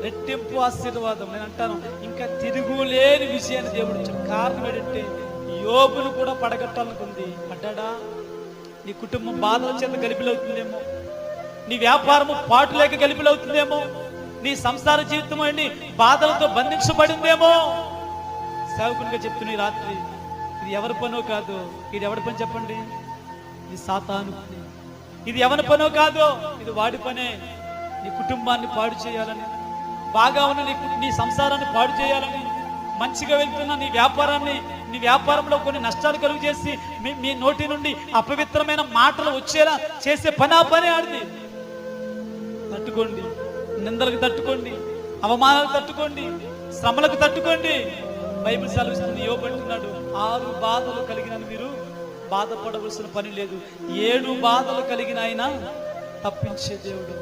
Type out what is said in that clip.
రెట్టింపు ఆశీర్వాదం. నేను అంటాను, ఇంకా తిరుగులేని విషయాన్ని దేవుడు ఇచ్చాడు. కారణం ఏంటంటే యోబును కూడా పడగొట్టాలనుకుంది. పడ్డాడా? నీ కుటుంబం బాధల చేత గలిబిలవుతుందేమో, నీ వ్యాపారము పాటు లేక గలిబిలవుతుందేమో, నీ సంసార జీవితం అండి బాధలతో బంధించబడిందేమో. సేవకునిగా చెప్తున్న ఈ రాత్రి, ఇది ఎవరి పనో కాదు. ఇది ఎవరి పని చెప్పండి? ఇది సాతాను పని. ఇది ఎవరి పనో కాదు, ఇది వాడి పనే. నీ కుటుంబాన్ని పాడు చేయాలని, బాగా ఉన్న నీ సంసారాన్ని పాడు చేయాలని, మంచిగా వెళ్తున్న నీ వ్యాపారంలో కొన్ని నష్టాలు కలుగు చేసి మీ నోటి నుండి అపవిత్రమైన మాటలు వచ్చేలా చేసే పని ఆ పని ఆడిది. తట్టుకోండి, నిందలకు తట్టుకోండి, అవమానాలకు తట్టుకోండి, శ్రమలకు తట్టుకోండి. బైబిల్ సెలవిస్తుంది, యోబు అంటున్నాడు, 6 బాధలు కలిగిన మీరు బాధపడవలసిన పని లేదు, 7 బాధలు కలిగిన ఆయన తప్పించే దేవుడు.